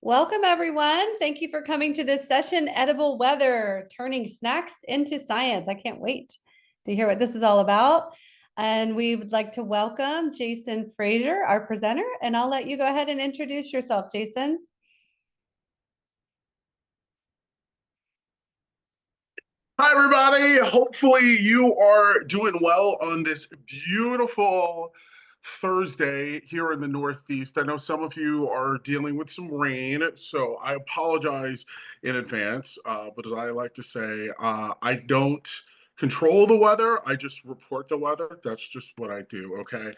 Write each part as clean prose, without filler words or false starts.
Welcome, everyone. Thank you for coming to this session, Edible Weather, Turning Snacks into Science. I can't wait to hear what this is all about. And we would like to welcome Jason Frazer, our presenter, and I'll let you go ahead and introduce yourself, Jason. Hi, everybody. Hopefully, you are doing well on this beautiful Thursday here in the Northeast. I know some of you are dealing with some rain, so I apologize in advance. But as I like to say, I don't control the weather, I just report the weather. That's just what I do, okay?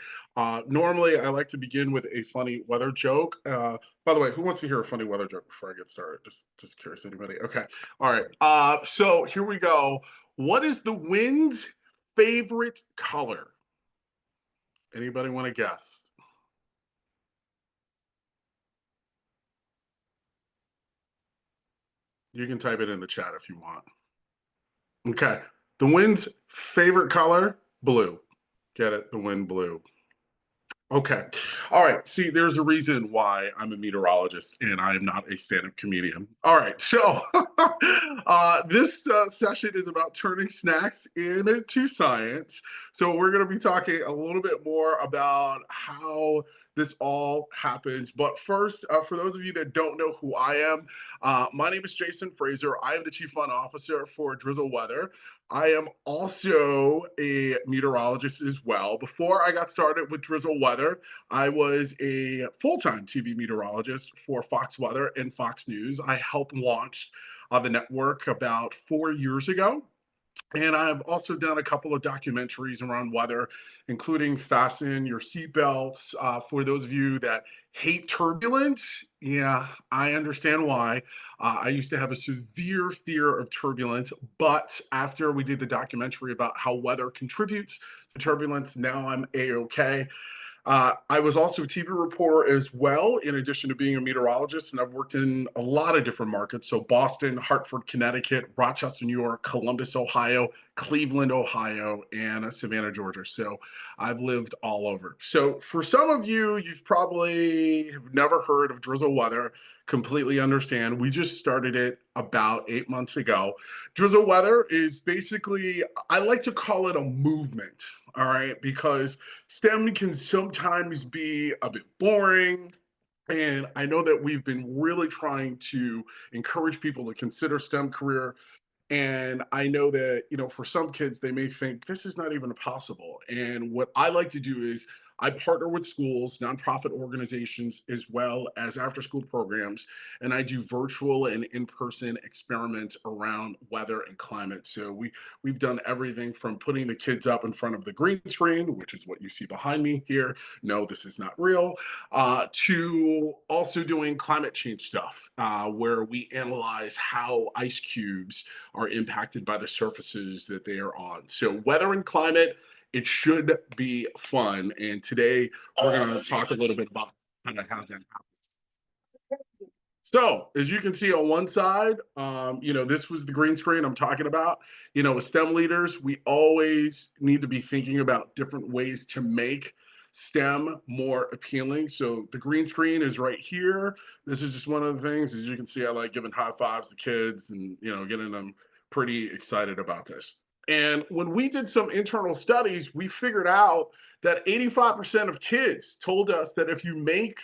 Normally, I like to begin with a funny weather joke. By the way, who wants to hear a funny weather joke before I get started? Just curious, anybody? Okay. All right. So here we go. What is the wind's favorite color? Anybody want to guess? You can type it in the chat if you want. Okay. The wind's favorite color? Blue. Get it? The wind blue. Okay. All right. See, there's a reason why I'm a meteorologist and I am not a stand-up comedian. All right. So this session is about turning snacks into science. So we're going to be talking a little bit more about how this all happens. But first, for those of you that don't know who I am, my name is Jason Frazer. I am the Chief Fun Officer for Drizzle Weather. I am also a meteorologist as well. Before I got started with Drizzle Weather, I was a full-time TV meteorologist for Fox Weather and Fox News. I helped launch the network about 4 years ago. And I've also done a couple of documentaries around weather, including Fasten Your Seatbelts. For those of you that hate turbulence, yeah, I understand why. I used to have a severe fear of turbulence, but after we did the documentary about how weather contributes to turbulence, now I'm A-OK. I was also a TV reporter as well, in addition to being a meteorologist, and I've worked in a lot of different markets. So Boston, Hartford, Connecticut, Rochester, New York, Columbus, Ohio, Cleveland, Ohio, and Savannah, Georgia. So I've lived all over. So for some of you, you've probably have never heard of Drizzle Weather. Completely understand. We just started it about 8 months ago. Drizzle Weather is basically, I like to call it a movement, all right, because STEM can sometimes be a bit boring. And I know that we've been really trying to encourage people to consider STEM career. And I know that, for some kids, they may think this is not even possible. And what I like to do is I partner with schools, nonprofit organizations, as well as after school programs, and I do virtual and in-person experiments around weather and climate. So we've done everything from putting the kids up in front of the green screen, which is what you see behind me here. No, this is not real. To also doing climate change stuff, where we analyze how ice cubes are impacted by the surfaces that they are on. So weather and climate, it should be fun. And today we're going to talk a little bit about kind of how that happens. So as you can see on one side, this was the green screen I'm talking about. With STEM leaders, we always need to be thinking about different ways to make STEM more appealing. So the green screen is right here. This is just one of the things. As you can see, I like giving high fives to kids and, getting them pretty excited about this. And when we did some internal studies, we figured out that 85% of kids told us that if you make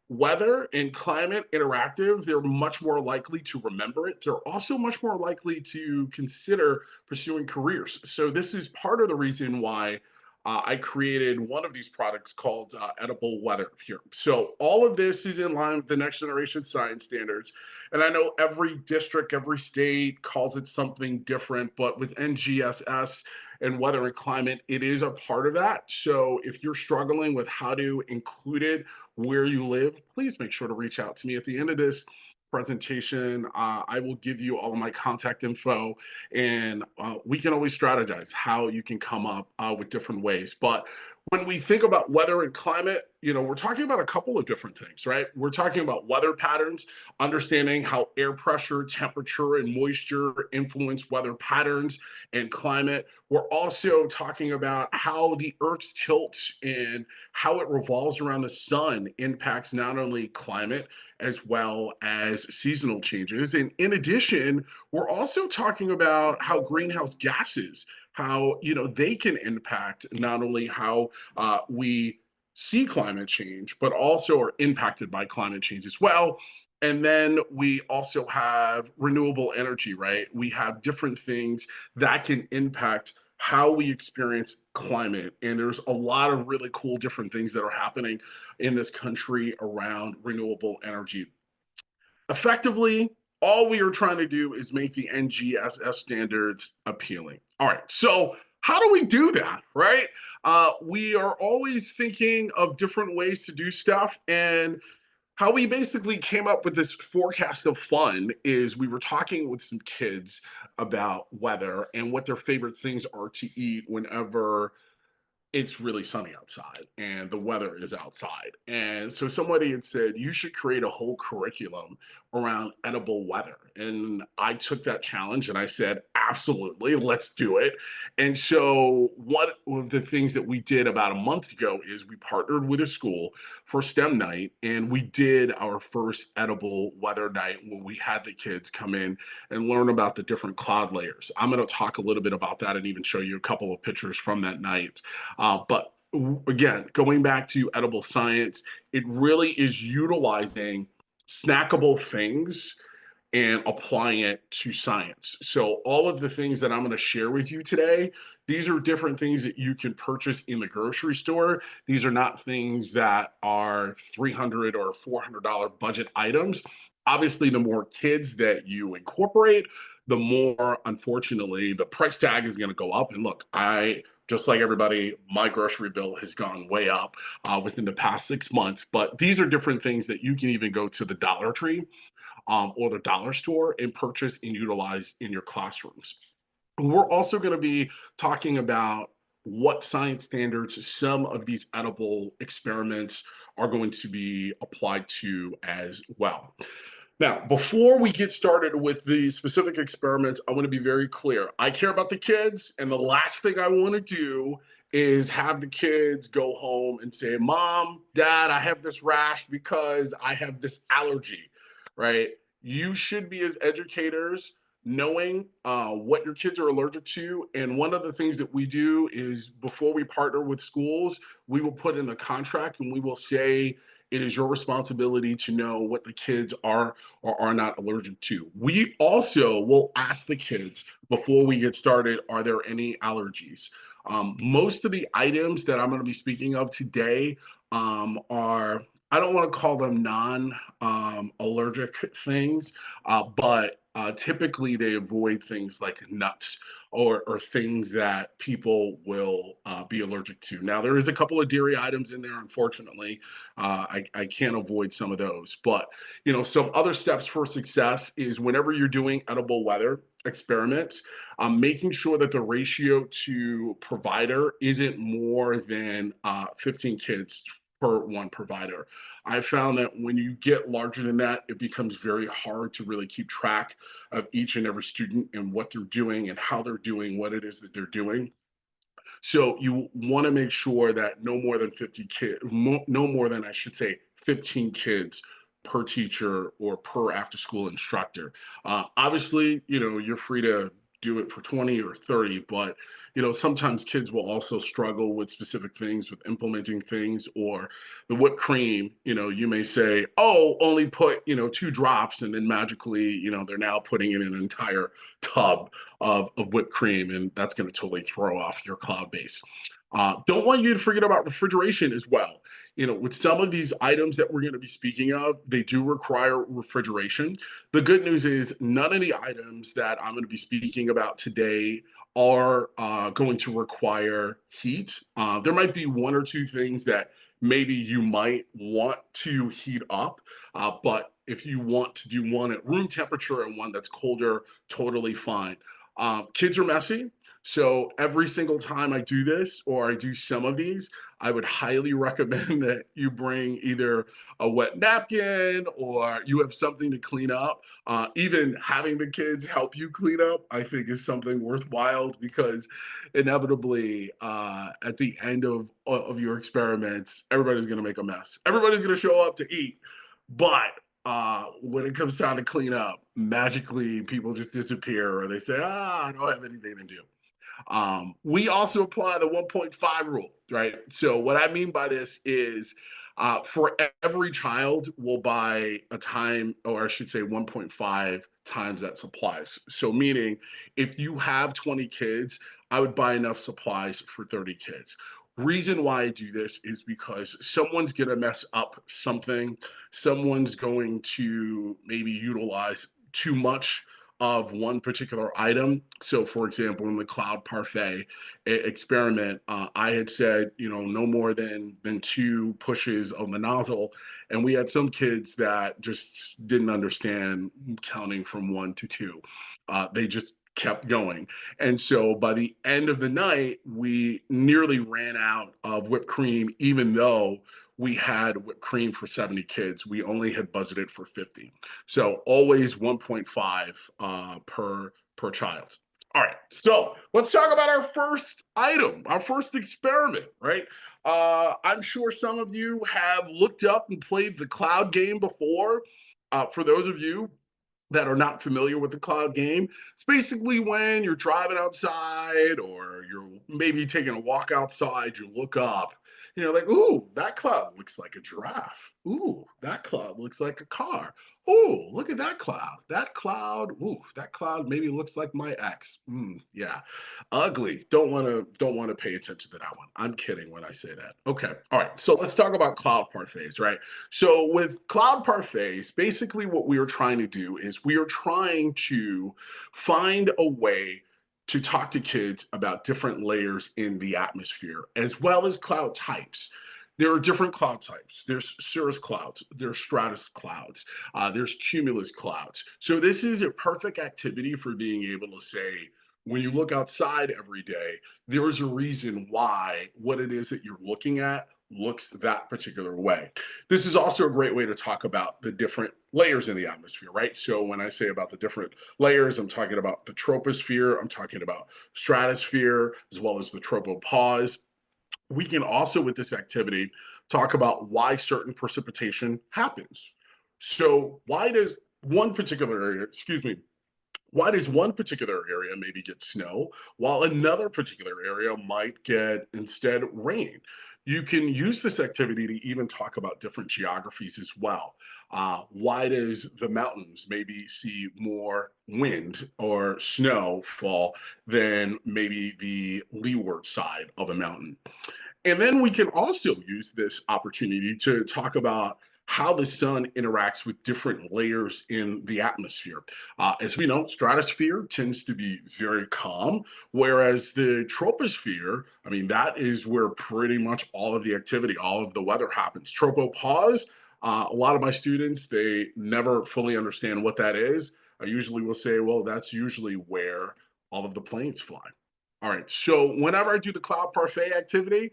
weather and climate interactive, they're much more likely to remember it. They're also much more likely to consider pursuing careers. So this is part of the reason why I created one of these products called Edible Weather here. So all of this is in line with the next generation science standards. And I know every district, every state calls it something different, but with NGSS and weather and climate, it is a part of that. So if you're struggling with how to include it where you live, please make sure to reach out to me. At the end of this presentation, I will give you all of my contact info, and we can always strategize how you can come up with different ways. But when we think about weather and climate, we're talking about a couple of different things, right? We're talking about weather patterns, understanding how air pressure, temperature, and moisture influence weather patterns and climate. We're also talking about how the Earth's tilt and how it revolves around the sun impacts not only climate as well as seasonal changes. And in addition, we're also talking about how greenhouse gases, how they can impact not only how we see climate change, but also are impacted by climate change as well. And then we also have renewable energy, right? We have different things that can impact how we experience climate. And there's a lot of really cool different things that are happening in this country around renewable energy. Effectively, all we are trying to do is make the NGSS standards appealing. All right, so how do we do that, right? We are always thinking of different ways to do stuff. And how we basically came up with this forecast of fun is we were talking with some kids about weather and what their favorite things are to eat whenever it's really sunny outside and the weather is outside. And so somebody had said, you should create a whole curriculum around edible weather. And I took that challenge and I said, absolutely, let's do it. And so, one of the things that we did about a month ago is we partnered with a school for STEM night and we did our first edible weather night where we had the kids come in and learn about the different cloud layers. I'm going to talk a little bit about that and even show you a couple of pictures from that night. But again, going back to edible science, it really is utilizing snackable things and applying it to science. So, all of the things that I'm going to share with you today, these are different things that you can purchase in the grocery store. These are not things that are $300 or $400 budget items. Obviously, the more kids that you incorporate, the more, unfortunately, the price tag is going to go up. And look, just like everybody, my grocery bill has gone way up within the past 6 months. But these are different things that you can even go to the Dollar Tree or the dollar store and purchase and utilize in your classrooms. We're also going to be talking about what science standards some of these edible experiments are going to be applied to as well. Now, before we get started with the specific experiments, I want to be very clear. I care about the kids, and the last thing I want to do is have the kids go home and say, Mom, Dad, I have this rash because I have this allergy, right? You should be, as educators, knowing what your kids are allergic to. And one of the things that we do is before we partner with schools, we will put in the contract and we will say, it is your responsibility to know what the kids are or are not allergic to. We also will ask the kids before we get started, are there any allergies? Most of the items that I'm going to be speaking of today are, I don't want to call them non allergic things, but typically they avoid things like nuts or things that people will be allergic to. Now, there is a couple of dairy items in there, unfortunately. I can't avoid some of those. But, some other steps for success is whenever you're doing edible weather experiments, making sure that the ratio to provider isn't more than 15 kids per one provider. I found that when you get larger than that, it becomes very hard to really keep track of each and every student and what they're doing and how they're doing what it is that they're doing. So you want to make sure that no more than 50 kids, no more than I should say 15 kids per teacher or per after school instructor. Obviously, you're free to do it for 20 or 30, but sometimes kids will also struggle with specific things, with implementing things, or the whipped cream. You may say, oh, only put 2 drops, and then magically they're now putting in an entire tub of whipped cream, and that's going to totally throw off your cloud base. Don't want you to forget about refrigeration as well. With some of these items that we're going to be speaking of, they do require refrigeration. The good news is none of the items that I'm going to be speaking about today are going to require heat. There might be one or two things that maybe you might want to heat up, but if you want to do one at room temperature and one that's colder, totally fine. Kids are messy. So every single time I do this, or I do some of these, I would highly recommend that you bring either a wet napkin or you have something to clean up. Even having the kids help you clean up, I think is something worthwhile because inevitably, at the end of your experiments, everybody's going to make a mess. Everybody's going to show up to eat, but when it comes time to clean up, magically people just disappear or they say, I don't have anything to do. We also apply the 1.5 rule, right? So what I mean by this is for every child, we'll buy a time, or I should say 1.5 times that supplies. So meaning if you have 20 kids, I would buy enough supplies for 30 kids. Reason why I do this is because someone's going to mess up something. Someone's going to maybe utilize too much of one particular item. So, for example, in the Cloud Parfait experiment, I had said, no more than two pushes of the nozzle, and we had some kids that just didn't understand counting from one to two. They just kept going. And so by the end of the night, we nearly ran out of whipped cream, even though we had whipped cream for 70 kids. We only had budgeted for 50. So always 1.5 per child. All right, so let's talk about our first item, our first experiment, right? I'm sure some of you have looked up and played the cloud game before. For those of you that are not familiar with the cloud game, it's basically when you're driving outside or you're maybe taking a walk outside, you look up, like, ooh, that cloud looks like a giraffe. Ooh, that cloud looks like a car. Oh, look at that cloud. That cloud, ooh, that cloud maybe looks like my ex. Yeah. Ugly. Don't want to pay attention to that one. I'm kidding when I say that. Okay. All right. So let's talk about cloud parfaits, right? So with cloud parfaits, basically what we are trying to do is we are trying to find a way to talk to kids about different layers in the atmosphere, as well as cloud types. There are different cloud types. There's cirrus clouds, there's stratus clouds, there's cumulus clouds. So this is a perfect activity for being able to say, when you look outside every day, there is a reason why what it is that you're looking at looks that particular way. This is also a great way to talk about the different layers in the atmosphere, right? So when I say about the different layers, I'm talking about the troposphere, I'm talking about stratosphere, as well as the tropopause. We can also, with this activity, talk about why certain precipitation happens. So why does one particular area, excuse me, why does one particular area maybe get snow while another particular area might get instead rain? You can use this activity to even talk about different geographies as well. Why does the mountains maybe see more wind or snow fall than maybe the leeward side of a mountain? And then we can also use this opportunity to talk about how the sun interacts with different layers in the atmosphere. As we know, stratosphere tends to be very calm, whereas the troposphere, I mean, that is where pretty much all of the activity, all of the weather happens. Tropopause, a lot of my students, they never fully understand what that is. I usually will say, well, that's usually where all of the planes fly. All right, so whenever I do the cloud parfait activity,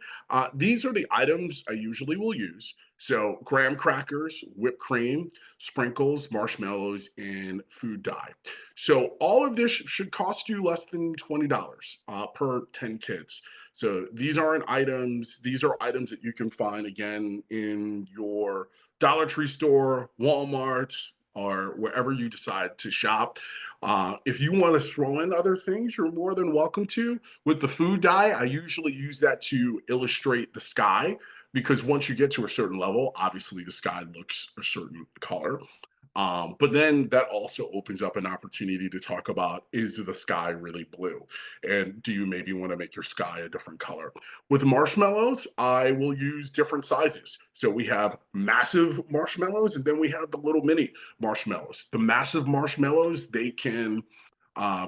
these are the items I usually will use. So graham crackers, whipped cream, sprinkles, marshmallows, and food dye. So all of this should cost you less than $20 per 10 kids. So these are items that you can find again in your Dollar Tree store, Walmart, or wherever you decide to shop. If you want to throw in other things, you're more than welcome to. With the food dye, I usually use that to illustrate the sky because once you get to a certain level, obviously the sky looks a certain color. But then that also opens up an opportunity to talk about, is the sky really blue? And do you maybe want to make your sky a different color? With marshmallows, I will use different sizes. So we have massive marshmallows and then we have the little mini marshmallows. The massive marshmallows, they can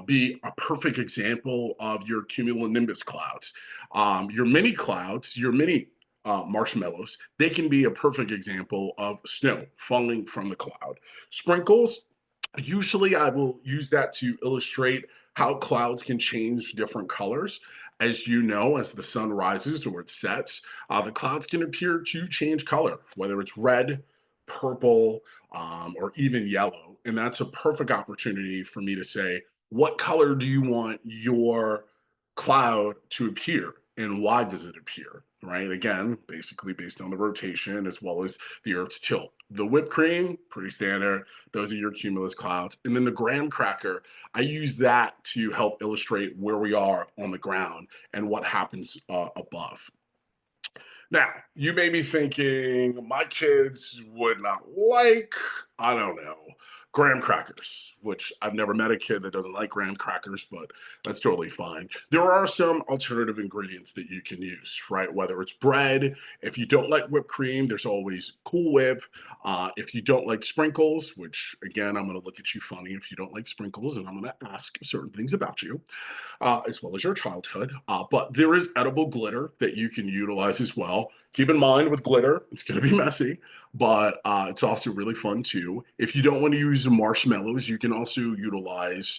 be a perfect example of your cumulonimbus clouds. Your mini clouds, your mini marshmallows, they can be a perfect example of snow falling from the cloud. Sprinkles, Usually, I will use that to illustrate how clouds can change different colors. As you know, as the sun rises or it sets, the clouds can appear to change color, whether it's red, purple, or even yellow. And that's a perfect opportunity for me to say, what color do you want your cloud to appear? And why does it appear? Right? Again, basically based on the rotation as well as the Earth's tilt. The whipped cream, pretty standard. Those are your cumulus clouds. And then the graham cracker, I use that to help illustrate where we are on the ground and what happens above. Now, you may be thinking, my kids would not like, I don't know, graham crackers, which I've never met a kid that doesn't like graham crackers, but that's totally fine. There are some alternative ingredients that you can use, right? Whether it's bread, if you don't like whipped cream, there's always Cool Whip. If you don't like sprinkles, which again, I'm going to look at you funny if you don't like sprinkles, and I'm going to ask certain things about you as well as your childhood. But there is edible glitter that you can utilize as well. Keep in mind with glitter, it's going to be messy, but it's also really fun too. If you don't want to use marshmallows, you can also utilize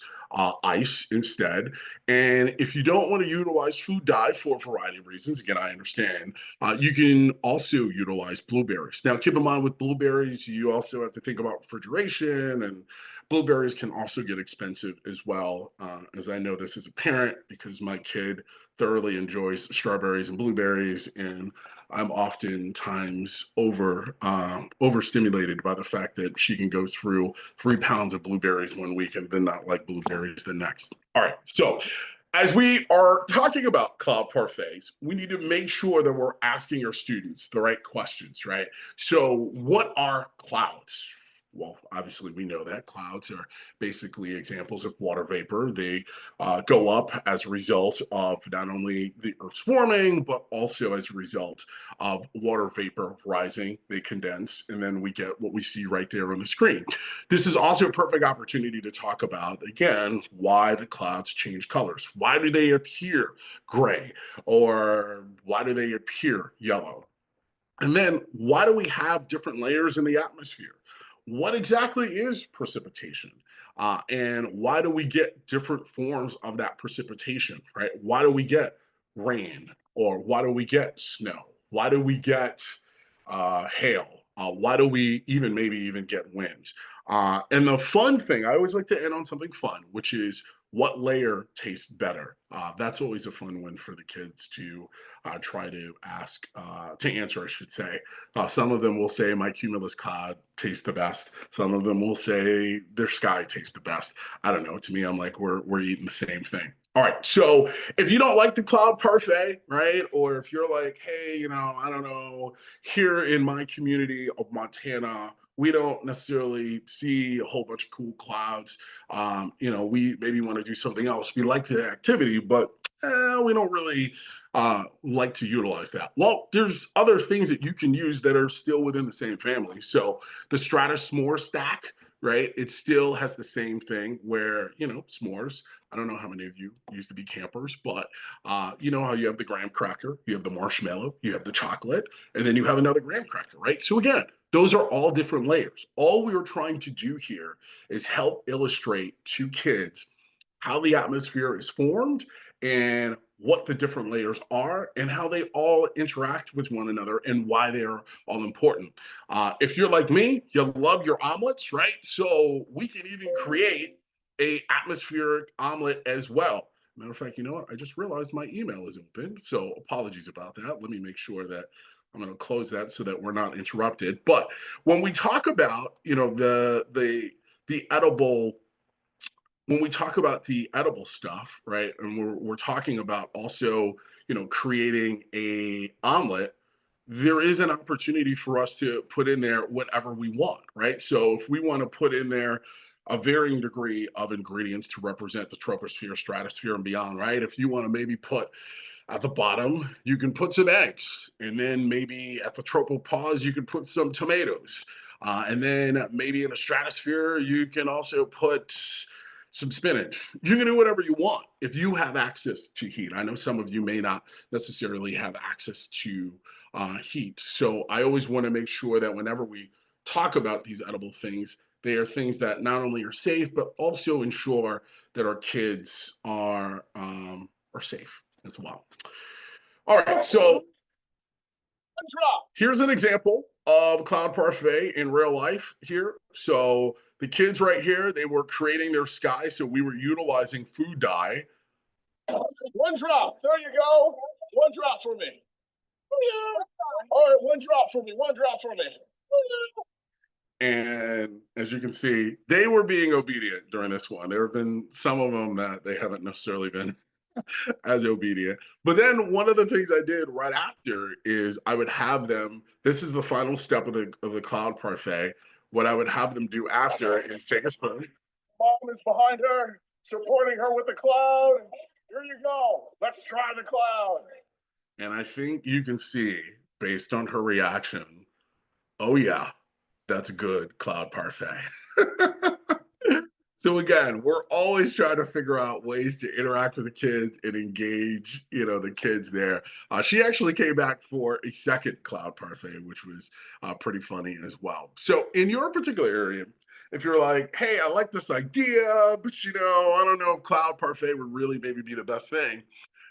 ice instead. And if you don't want to utilize food dye for a variety of reasons, again, I understand, you can also utilize blueberries. Now, keep in mind with blueberries, you also have to think about refrigeration, and blueberries can also get expensive as well, as I know this as a parent because my kid thoroughly enjoys strawberries and blueberries, and I'm oftentimes overstimulated by the fact that she can go through 3 pounds of blueberries one week and then not like blueberries the next. All right, so as we are talking about cloud parfaits, we need to make sure that we're asking our students the right questions, right? So, what are clouds? Well, obviously, we know that clouds are basically examples of water vapor. They go up as a result of not only the Earth's warming, but also as a result of water vapor rising. They condense, and then we get what we see right there on the screen. This is also a perfect opportunity to talk about, again, why the clouds change colors. Why do they appear gray? Or why do they appear yellow? And then why do we have different layers in the atmosphere? What exactly is precipitation? And why do we get different forms of that precipitation, right? Why do we get rain? Or why do we get snow? Why do we get hail? Why do we even maybe even get wind? And the fun thing, I always like to end on something fun, which is what layer tastes better. That's always a fun one for the kids to try to ask, to answer, I should say. Some of them will say my cumulus cloud tastes the best. Some of them will say their sky tastes the best. I don't know. To me, I'm like, we're eating the same thing. All right. So if you don't like the cloud parfait, right? Or if you're like, hey, I don't know, here in my community of Montana, we don't necessarily see a whole bunch of cool clouds. We maybe want to do something else. We like the activity, but we don't really like to utilize that. Well, there's other things that you can use that are still within the same family. So the Stratus s'more stack, right? It still has the same thing where, s'mores. I don't know how many of you used to be campers, but you know how you have the graham cracker, you have the marshmallow, you have the chocolate, and then you have another graham cracker, right? So again, those are all different layers. All we are trying to do here is help illustrate to kids how the atmosphere is formed and what the different layers are and how they all interact with one another and why they're all important. If you're like me, you love your omelets, right? So we can even create a atmospheric omelet as well. Matter of fact, you know what? I just realized my email is open. So apologies about that. Let me make sure that I'm going to close that so that we're not interrupted. But when we talk about, the edible when we talk about the edible stuff, right, and we're talking about also, creating a omelet, there is an opportunity for us to put in there whatever we want, right? So if we want to put in there a varying degree of ingredients to represent the troposphere, stratosphere, and beyond, right? If you want to maybe put at the bottom, you can put some eggs, and then maybe at the tropopause, you can put some tomatoes, and then maybe in the stratosphere, you can also put some spinach. You can do whatever you want if you have access to heat. I know some of you may not necessarily have access to heat. So I always want to make sure that whenever we talk about these edible things, They are things that not only are safe, but also ensure that our kids are safe as well. All right, so here's an example of Cloud Parfait in real life here. So the kids right here, they were creating their sky, so we were utilizing food dye. One drop. There you go. One drop for me. All right, one drop for me. One drop for me. And as you can see, they were being obedient during this one. There have been some of them that they haven't necessarily been as obedient. But then one of the things I did right after is I would have them, this is the final step of the Cloud Parfait. What I would have them do after is take a spoon. Mom is behind her, supporting her with the cloud. Here you go. Let's try the cloud. And I think you can see, based on her reaction, oh yeah, that's good Cloud Parfait. So again, we're always trying to figure out ways to interact with the kids and engage, the kids there. She actually came back for a second Cloud Parfait, which was pretty funny as well. So in your particular area, if you're like, hey, I like this idea, but I don't know if Cloud Parfait would really maybe be the best thing.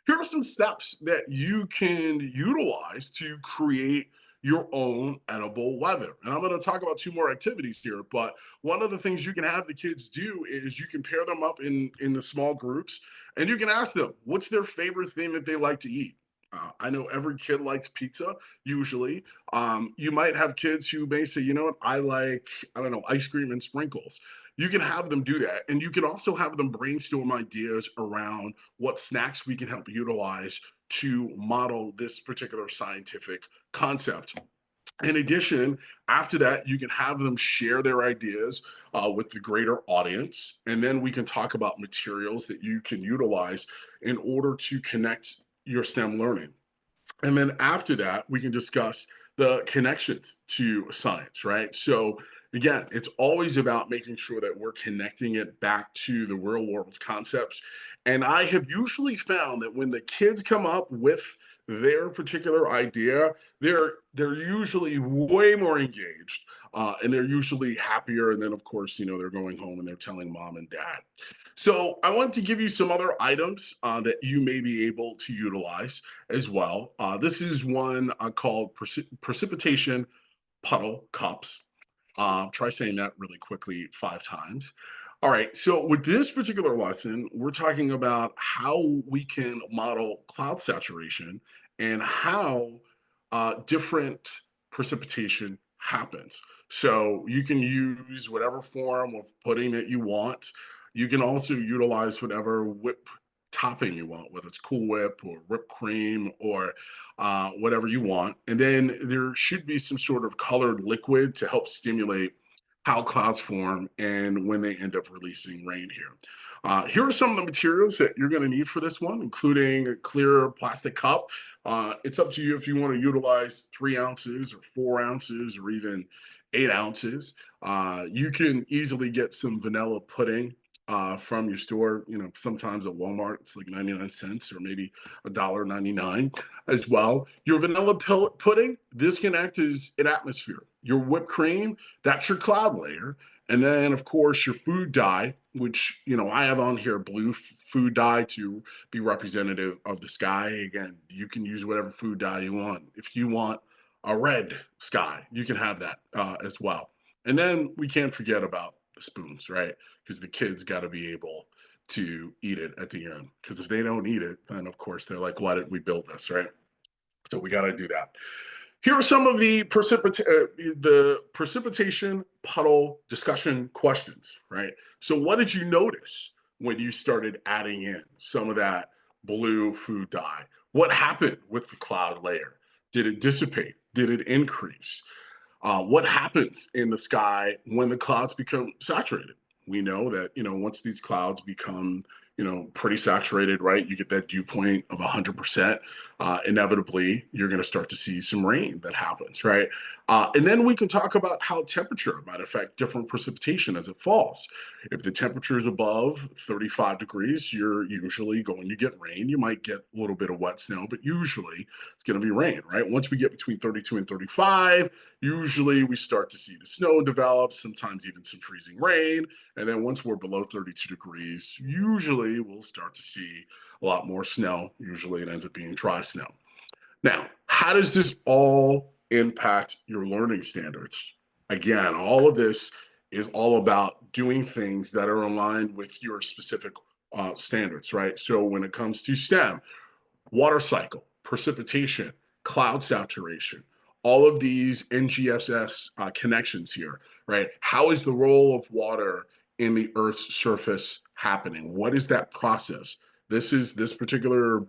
Here are some steps that you can utilize to create your own edible weather. And I'm going to talk about two more activities here, but one of the things you can have the kids do is you can pair them up in the small groups, and you can ask them what's their favorite thing that they like to eat. I know every kid likes pizza, usually. You might have kids who may say, you know what, I don't know, ice cream and sprinkles. You can have them do that. And you can also have them brainstorm ideas around what snacks we can help utilize to model this particular scientific concept. In addition, after that, you can have them share their ideas with the greater audience. And then we can talk about materials that you can utilize in order to connect your STEM learning. And then after that, we can discuss the connections to science, right? So again, it's always about making sure that we're connecting it back to the real world concepts. And I have usually found that when the kids come up with their particular idea, they're usually way more engaged, and they're usually happier. And then, of course, they're going home and they're telling mom and dad. So I want to give you some other items that you may be able to utilize as well. This is one called precipitation puddle cups. Try saying that really quickly 5 times. All right, so with this particular lesson, we're talking about how we can model cloud saturation and how different precipitation happens. So you can use whatever form of pudding that you want. You can also utilize whatever whip topping you want, whether it's Cool Whip or whipped cream or whatever you want. And then there should be some sort of colored liquid to help stimulate how clouds form and when they end up releasing rain here. Here are some of the materials that you're going to need for this one, including a clear plastic cup. It's up to you if you want to utilize 3 ounces or 4 ounces or even 8 ounces. You can easily get some vanilla pudding from your store. Sometimes at Walmart, it's like 99 cents or maybe $1.99 as well. Your vanilla pudding, this can act as an atmosphere. Your whipped cream, that's your cloud layer. And then, of course, your food dye, which, I have on here blue food dye to be representative of the sky. Again, you can use whatever food dye you want. If you want a red sky, you can have that as well. And then we can't forget about the spoons, right? Because the kids got to be able to eat it at the end. Because if they don't eat it, then of course they're like, why didn't we build this, right? So we got to do that. Here are some of the precipitation puddle discussion questions, right? So what did you notice when you started adding in some of that blue food dye? What happened with the cloud layer? Did it dissipate? Did it increase? What happens in the sky when the clouds become saturated? We know that, once these clouds become pretty saturated, right? You get that dew point of 100%. Inevitably, you're going to start to see some rain that happens, right? And then we can talk about how temperature might affect different precipitation as it falls. If the temperature is above 35 degrees, you're usually going to get rain. You might get a little bit of wet snow, but usually it's going to be rain, right? Once we get between 32 and 35, usually we start to see the snow develop, sometimes even some freezing rain. And then once we're below 32 degrees, usually we'll start to see a lot more snow. Usually it ends up being dry snow. Now, how does this all impact your learning standards? Again, all of this is all about doing things that are aligned with your specific standards, right? So when it comes to STEM, water cycle, precipitation, cloud saturation, all of these NGSS connections here, right? How is the role of water in the Earth's surface happening? What is that process? This particular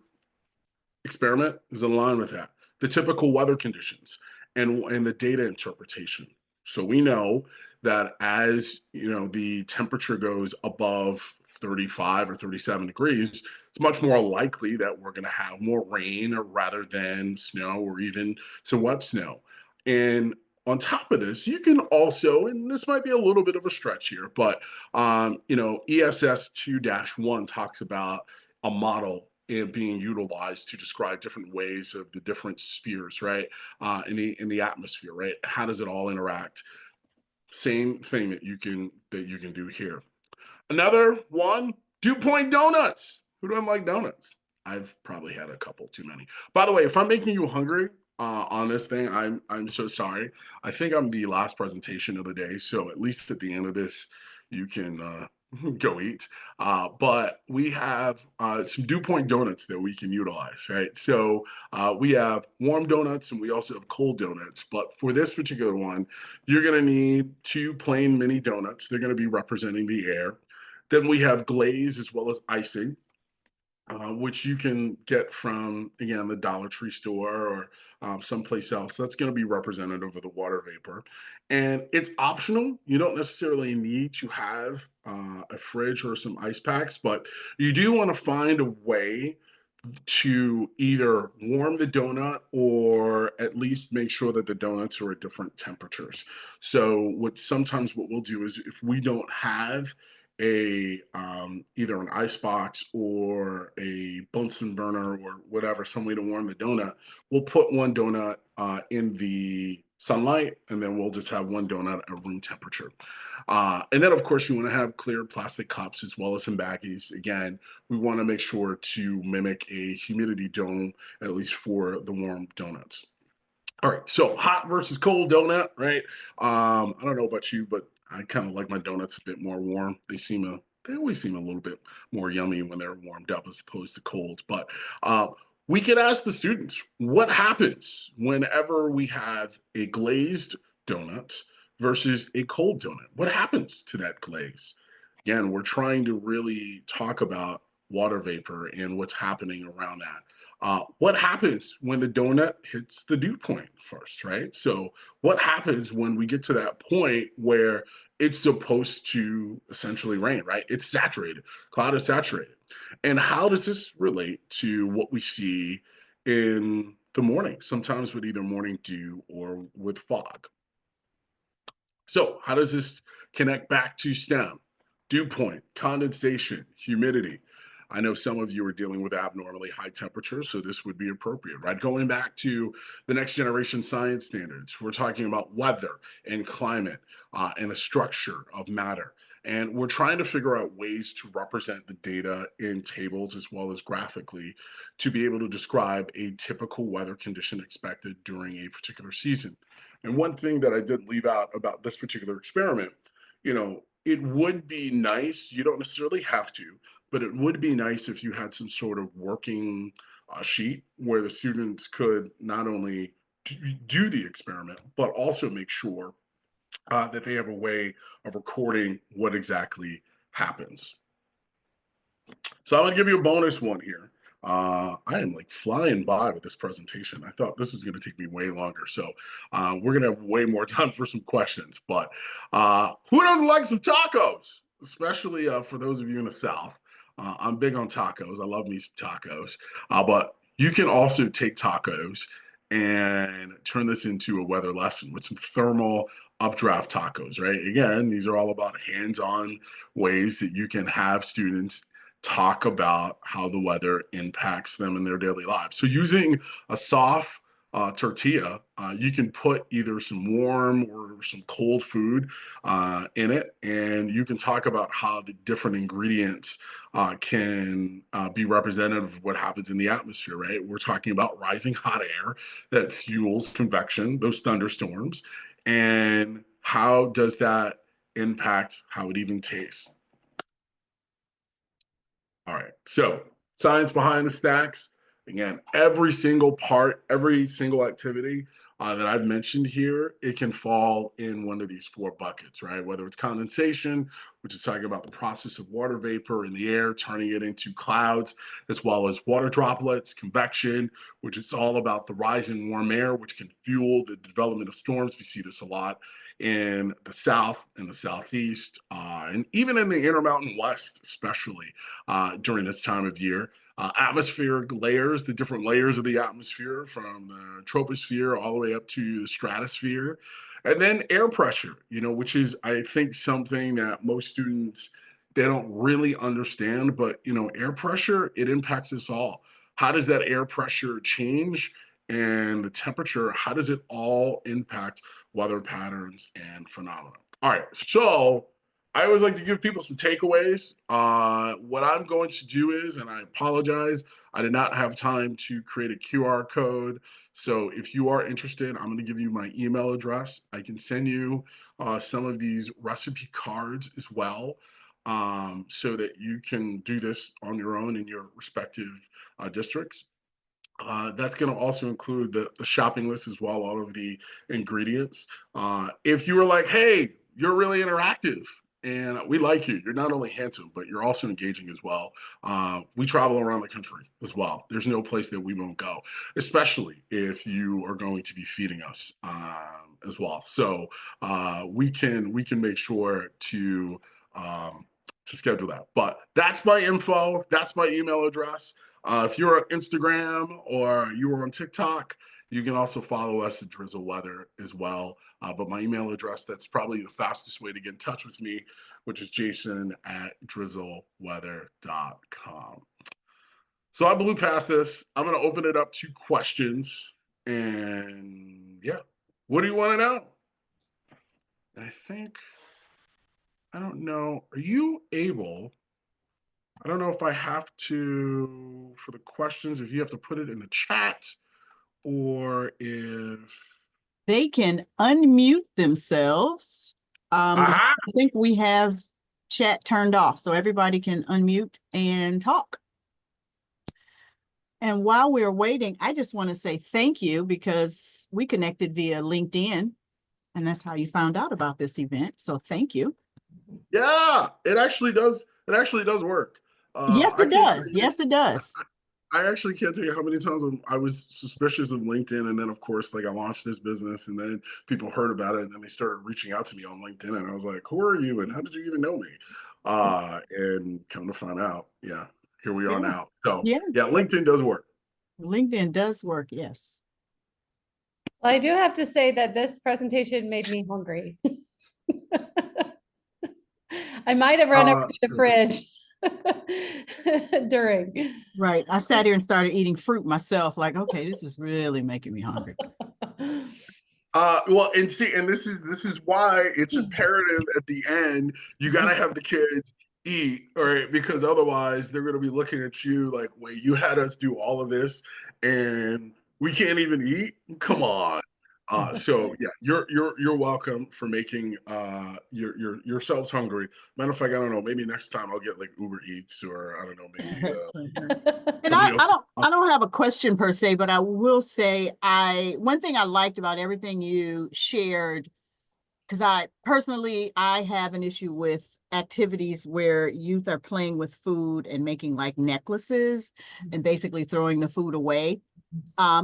experiment is in line with that. The typical weather conditions and the data interpretation. So we know that as the temperature goes above 35 or 37 degrees, it's much more likely that we're going to have more rain rather than snow or even some wet snow. And on top of this, you can also, and this might be a little bit of a stretch here, but ESS 2-1 talks about a model and being utilized to describe different ways of the different spheres, right? In the atmosphere, right? How does it all interact? Same thing that you can do here. Another one, dew point donuts. Who doesn't like donuts? I've probably had a couple too many. By the way, if I'm making you hungry on this thing, I'm so sorry. I think I'm the last presentation of the day, so at least at the end of this, you can go eat. But we have some dew point donuts that we can utilize, right? So we have warm donuts and we also have cold donuts. But for this particular one, you're going to need two plain mini donuts. They're going to be representing the air. Then we have glaze as well as icing, which you can get from, again, the Dollar Tree store or someplace else. That's going to be represented over the water vapor. And it's optional. You don't necessarily need to have a fridge or some ice packs, but you do want to find a way to either warm the donut or at least make sure that the donuts are at different temperatures. So what we'll do is if we don't have a either an ice box or a Bunsen burner or whatever, some way to warm the donut, we'll put one donut in the sunlight and then we'll just have one donut at room temperature. And then of course you want to have clear plastic cups as well as some baggies. Again, we want to make sure to mimic a humidity dome, at least for the warm donuts. All right, so hot versus cold donut, right? I don't know about you, but I kind of like my donuts a bit more warm. They always seem a little bit more yummy when they're warmed up as opposed to cold. But we could ask the students what happens whenever we have a glazed donut versus a cold donut. What happens to that glaze? Again, we're trying to really talk about water vapor and what's happening around that. What happens when the donut hits the dew point first, right? So, what happens when we get to that point where it's supposed to essentially rain, right? It's saturated, cloud is saturated. And how does this relate to what we see in the morning, sometimes with either morning dew or with fog? So, how does this connect back to STEM? Dew point, condensation, humidity. I know some of you are dealing with abnormally high temperatures, so this would be appropriate, right? Going back to the next generation science standards, we're talking about weather and climate and the structure of matter. And we're trying to figure out ways to represent the data in tables as well as graphically to be able to describe a typical weather condition expected during a particular season. And one thing that I did leave out about this particular experiment, it would be nice, you don't necessarily have to, but it would be nice if you had some sort of working sheet where the students could not only do the experiment, but also make sure that they have a way of recording what exactly happens. So I'm gonna give you a bonus one here. I am like flying by with this presentation. I thought this was gonna take me way longer. So we're gonna have way more time for some questions. But who doesn't like some tacos? Especially for those of you in the South. I'm big on tacos. I love me some tacos. But you can also take tacos and turn this into a weather lesson with some thermal updraft tacos, right? Again, these are all about hands-on ways that you can have students talk about how the weather impacts them in their daily lives. So using a soft tortilla, you can put either some warm or some cold food in it, and you can talk about how the different ingredients can be representative of what happens in the atmosphere, right? We're talking about rising hot air that fuels convection, those thunderstorms, and how does that impact how it even tastes? All right. So, science behind the stacks. Again, every single part, every single activity that I've mentioned here, it can fall in one of these four buckets, right? Whether it's condensation, which is talking about the process of water vapor in the air, turning it into clouds, as well as water droplets, convection, which is all about the rise in warm air, which can fuel the development of storms. We see this a lot in the South and the Southeast, and even in the Intermountain West, especially during this time of year. Atmospheric layers, the different layers of the atmosphere from the troposphere all the way up to the stratosphere. And then air pressure, which is, I think, something that most students, they don't really understand, but, air pressure, it impacts us all. How does that air pressure change? And the temperature, how does it all impact weather patterns and phenomena? All right, so I always like to give people some takeaways. What I'm going to do is, and I apologize, I did not have time to create a QR code. So if you are interested, I'm going to give you my email address. I can send you some of these recipe cards as well, so that you can do this on your own in your respective districts. That's going to also include the shopping list as well, all of the ingredients. If you were like, hey, you're really interactive and we like you, you're not only handsome, but you're also engaging as well. We travel around the country as well. There's no place that we won't go, especially if you are going to be feeding us as well. So we can make sure to schedule that. But that's my info. That's my email address. If you're on Instagram or you are on TikTok, you can also follow us at Drizzle Weather as well. But my email address, that's probably the fastest way to get in touch with me, which is jason@drizzleweather.com. So I blew past this. I'm going to open it up to questions. And yeah, what do you want to know? I think, I don't know. Are you able? I don't know if I have to, for the questions, if you have to put it in the chat or if. They can unmute themselves. I think we have chat turned off, so everybody can unmute and talk. And while we're waiting, I just want to say thank you because we connected via LinkedIn, and that's how you found out about this event. So thank you. Yeah, it actually does. It actually does work. Yes, I it can't tell does. you, Yes, it does. I actually can't tell you how many times I was suspicious of LinkedIn, and then of course, like I launched this business, and then people heard about it, and then they started reaching out to me on LinkedIn, and I was like, "Who are you? And how did you even know me?" And come to find out, yeah, here we are now. So Yeah, yeah, LinkedIn does work. LinkedIn does work. Yes. Well, I do have to say that this presentation made me hungry. I might have run over to the fridge during. Right. I sat here and started eating fruit myself, like, okay, this is really making me hungry. Well, and see, and this is why it's imperative at the end, you gotta have the kids eat, all right, because otherwise they're gonna be looking at you like, wait, you had us do all of this and we can't even eat? Come on. So yeah, you're welcome for making yourselves hungry. Matter of fact, I don't know, maybe next time I'll get like Uber Eats or I don't know, maybe And somebody else. I don't have a question per se, but I will say one thing I liked about everything you shared, because I have an issue with activities where youth are playing with food and making like necklaces and basically throwing the food away.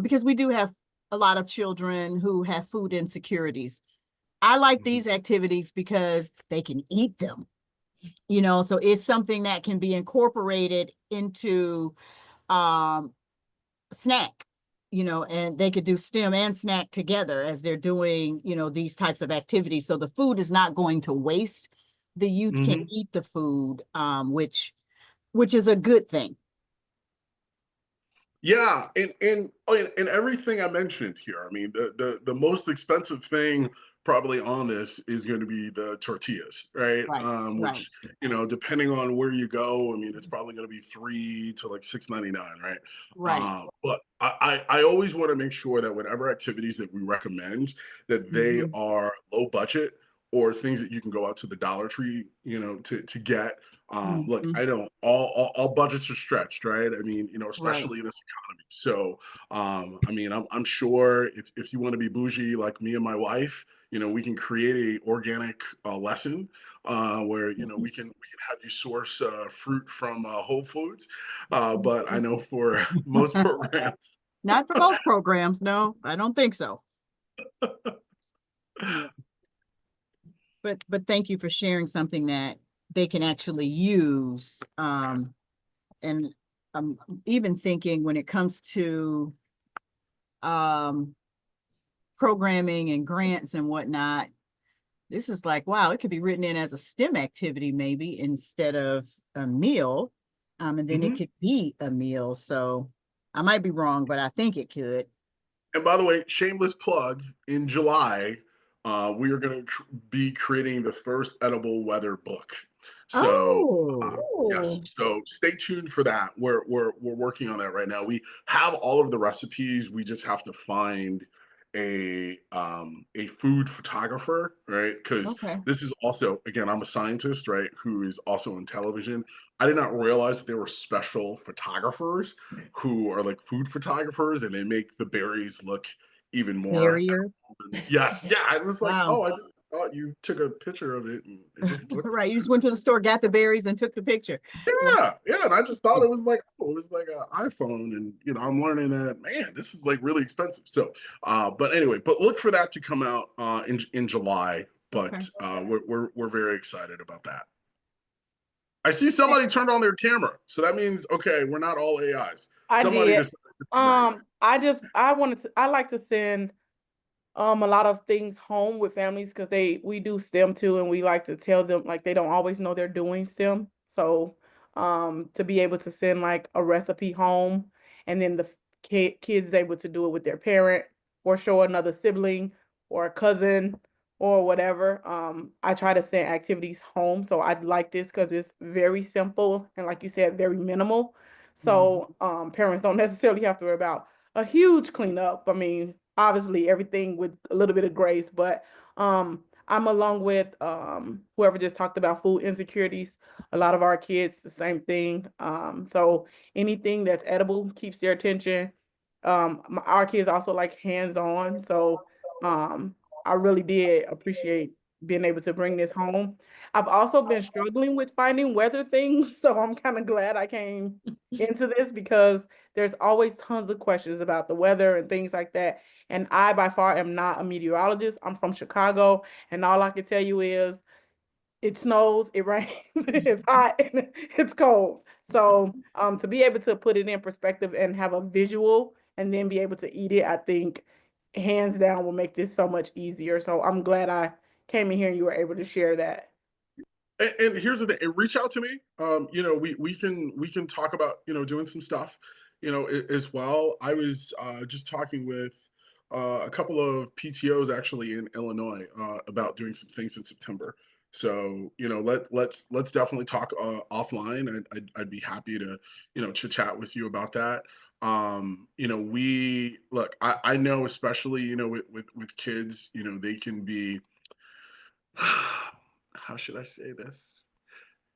Because we do have a lot of children who have food insecurities. I like these activities because they can eat them. So it's something that can be incorporated into snack, and they could do STEM and snack together as they're doing, these types of activities. So the food is not going to waste. The youth can eat the food, which is a good thing. Yeah, and everything I mentioned here. I mean, the most expensive thing probably on this is going to be the tortillas, right? Right, right, Which, depending on where you go, I mean, it's probably going to be 3 to like 6.99, right? right. But I always want to make sure that whatever activities that we recommend, that they Mhm, are low budget or things that you can go out to the Dollar Tree, to get. Look, mhm. I know all budgets are stretched, right? I mean, Right. especially in this economy. So, I mean, I'm sure if you want to be bougie like me and my wife, we can create a organic lesson where we can have you source fruit from Whole Foods. But I know for most programs, Not for most programs, no, I don't think so. Yeah. But thank you for sharing something that they can actually use. And I'm even thinking when it comes to um programming and grants and whatnot, this is like, wow, it could be written in as a STEM activity, maybe instead of a meal. And then it Mhm. could be a meal. So I might be wrong, but I think it could. And by the way, shameless plug, in July, we are going to be creating the first edible weather book. So, Oh, yes, Oh, so stay tuned for that. We're working on that right now. We have all of the recipes. We just have to find a food photographer, right? Because okay. this is also, again, I'm a scientist, right, who is also in television. I did not realize that there were special photographers who are like food photographers, and they make the berries look even more Barrier. yes, yeah. I was like, Wow. oh, I just thought you took a picture of it and it just looked Right. You just went to the store, got the berries, and took the picture. Well, yeah, and I just thought it was like, oh, it was like an iPhone, and I'm learning that, man, this is like really expensive. So but anyway, but look for that to come out in July. okay. But we're very excited about that. I see somebody turned on their camera, so that means okay, we're not all AIs. I Somebody did. decided to be an AI. I like to send a lot of things home with families because we do STEM too, and we like to tell them like they don't always know they're doing STEM. So to be able to send like a recipe home, and then the kids is able to do it with their parent or show another sibling or a cousin or whatever. I try to send activities home, so I like this because it's very simple and, like you said, very minimal. Mhm. So parents don't necessarily have to worry about a huge cleanup. I mean, obviously everything with a little bit of grace, but I'm along with whoever just talked about food insecurities. A lot of our kids, the same thing. So anything that's edible keeps their attention. Our kids also like hands-on, so um, I really did appreciate being able to bring this home. I've also been struggling with finding weather things, so I'm kind of glad I came into this because there's always tons of questions about the weather and things like that. And I, by far, am not a meteorologist. I'm from Chicago, and all I can tell you is it snows, it rains, it's hot, and it's cold. So, to be able to put it in perspective and have a visual and then be able to eat it, I think hands down will make this so much easier. So I'm glad I came in here and you were able to share that. And here's the thing, and reach out to me. We can talk about doing some stuff, as well. I was just talking with a couple of PTOs actually in Illinois about doing some things in September. So let's definitely talk offline. I'd be happy to to chat with you about that. We look. I know especially with kids, they can be how should I say this?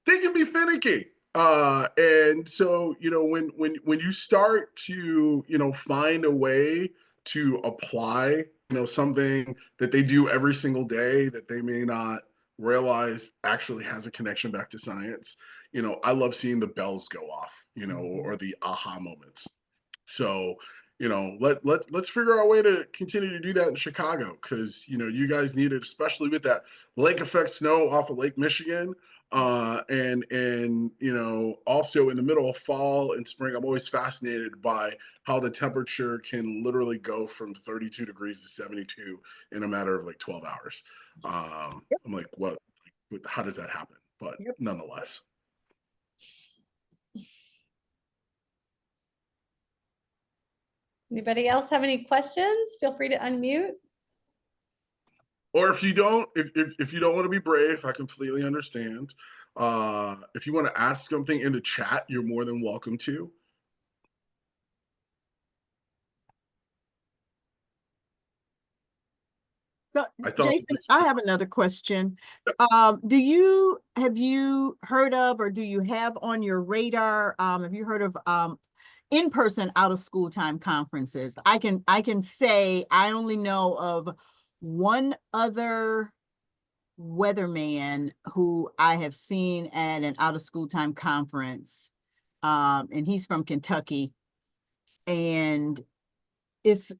They can be finicky. And so, when you start to, find a way to apply, something that they do every single day that they may not realize actually has a connection back to science, I love seeing the bells go off, Mhm. or the aha moments. So, let's figure out a way to continue to do that in Chicago because you guys need it, especially with that lake effect snow off of Lake Michigan. And you know, also in the middle of fall and spring, I'm always fascinated by how the temperature can literally go from 32 degrees to 72 in a matter of like 12 hours. Yep. I'm like, what? How does that happen? But Yep. nonetheless. Anybody else have any questions? Feel free to unmute. Or if you don't, if you don't want to be brave, I completely understand. If you want to ask something in the chat, you're more than welcome to. So, I thought Jason, this, I have another question. Have you heard of, or do you have on your radar, have you heard of in-person out of school time conferences? I can say I only know of one other weatherman who I have seen at an out of school time conference. And he's from Kentucky. And it's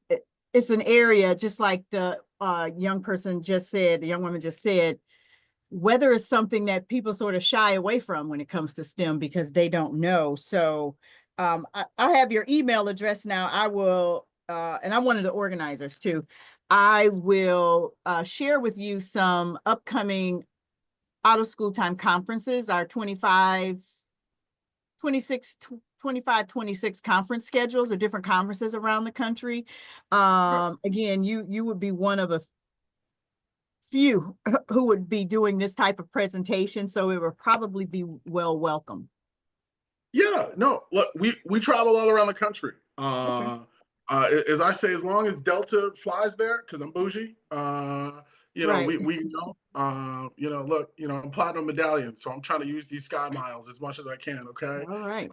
it's an area, just like the young woman just said, weather is something that people sort of shy away from when it comes to STEM because they don't know. So I have your email address now. I will, and I'm one of the organizers too. I will share with you some upcoming out of school time conferences, our 25, 26, 25, 26 conference schedules or different conferences around the country. Again, you would be one of a few who would be doing this type of presentation, so it would probably be well welcome. yeah, no, look, we travel all around the country. Okay. As I say, as long as Delta flies there, because I'm bougie, you know, Right. we can go. You know, look, you know, I'm platinum medallion, so I'm trying to use these sky miles as much as I can. Okay. All right.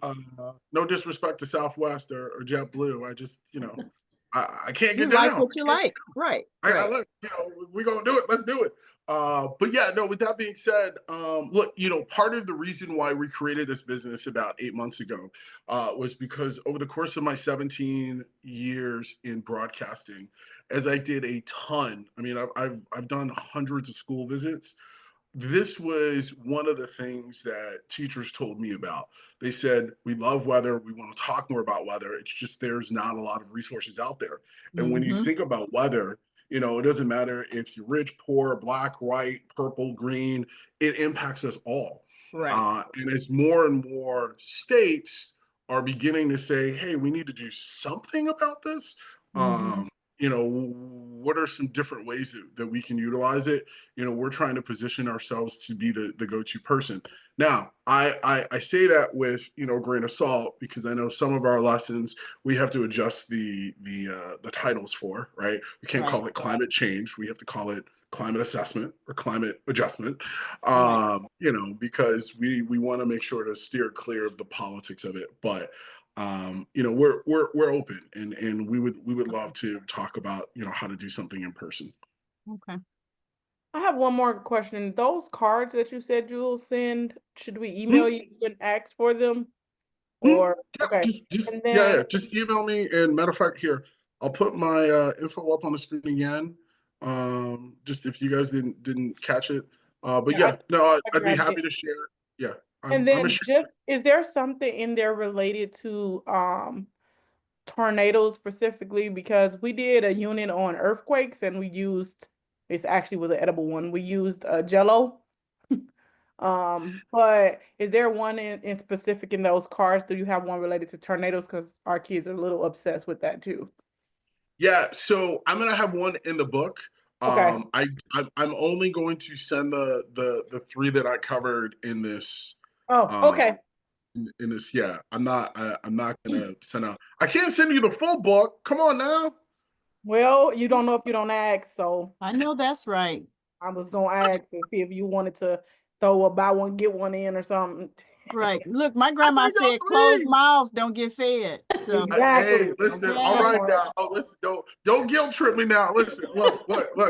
No disrespect to Southwest or JetBlue. I just, you know, I can't You get like down. what you like. Right. I Right. look, you know, we're gonna do it. Let's do it. But yeah, no, with that being said, look, you know, part of the reason why we created this business about 8 months ago was because over the course of my 17 years in broadcasting, as I did a ton, I mean, I've done hundreds of school visits. This was one of the things that teachers told me about. They said, we love weather. We want to talk more about weather. It's just there's not a lot of resources out there. And when you Mm-hmm. think about weather, you know, it doesn't matter if you're rich, poor, black, white, purple, green, it impacts us all. Right. And as more and more states are beginning to say, hey, we need to do something about this, Mm-hmm. you know, what are some different ways that we can utilize it? You know, we're trying to position ourselves to be the go-to person. Now, I say that with, you know, a grain of salt, because I know some of our lessons we have to adjust the titles for, right? We can't Right. call it climate change. We have to call it climate assessment or climate adjustment. Right. You know, because we want to make sure to steer clear of the politics of it. But you know, we're open, and we would love to talk about, you know, how to do something in person. Okay. I have one more question. Those cards that you said you'll send, should we email Hmm? you and ask for them? Hmm? Or Yeah, okay. just And yeah, then yeah, just email me. And matter of fact, here, I'll put my info up on the screen again. Just if you guys didn't catch it. But yeah, yeah, no, I I'd be grabbed happy it. to share. Yeah, And I'm a then share. just is there something in there related to tornadoes specifically? Because we did a unit on earthquakes and we used it actually was an edible one. We used Jello. But is there one in specific in those cards? Do you have one related to tornadoes? Because our kids are a little obsessed with that too. Yeah, so I'm gonna have one in the book. Okay. I'm only going to send the three that I covered in this Oh, um okay. in this. Yeah, I'm not gonna send out. I can't send you the full book. Come on now. Well, you don't know if you don't ask, so I know that's right. I was gonna ask and see if you wanted to throw a buy one get one in or something. Right. Look, my grandma think y'all said closed three. mouths don't get fed. So Exactly. Hey, listen, Okay. all right That now. Oh, listen, don't guilt trip me now. Listen, look,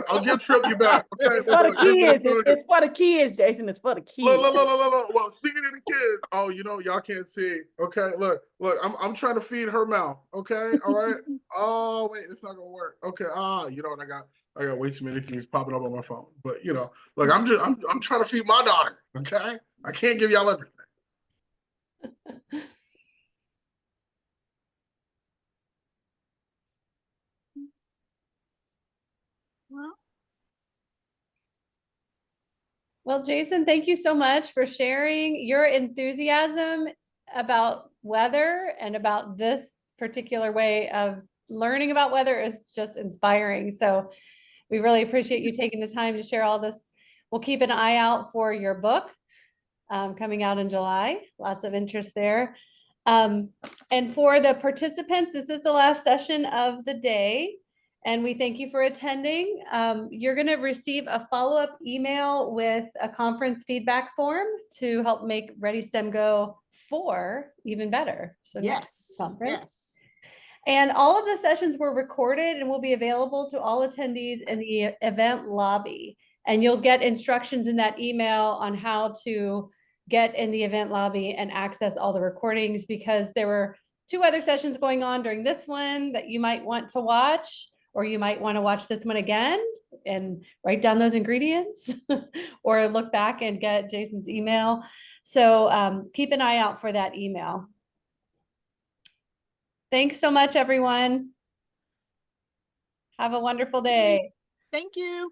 I'll guilt trip you back. Okay, It's for the look, here's what I'm kids. gonna do. It's for the kids, Jason. It's for the kids. Look. Well, speaking of the kids, oh, y'all can't see. Okay, look, I'm trying to feed her mouth. Okay, all right. Oh, wait, it's not gonna work. Okay, you know what? I got way too many things popping up on my phone. But look, I'm trying to feed my daughter. Okay, I can't give y'all everything. Well, Well, Jason, thank you so much for sharing your enthusiasm about weather and about this particular way of learning about weather is just inspiring. So we really appreciate you taking the time to share all this. We'll keep an eye out for your book coming out in July. Lots of interest there. And for the participants, this is the last session of the day. And we thank you for attending. You're going to receive a follow-up email with a conference feedback form to help make Ready STEM Go 4 even better. So next yes. conference. Yes. And all of the sessions were recorded and will be available to all attendees in the event lobby. And you'll get instructions in that email on how to get in the event lobby and access all the recordings, because there were 2 other sessions going on during this one that you might want to watch, or you might want to watch this one again and write down those ingredients or look back and get Jason's email. So keep an eye out for that email. Thanks so much, everyone. Have a wonderful day. Thank you.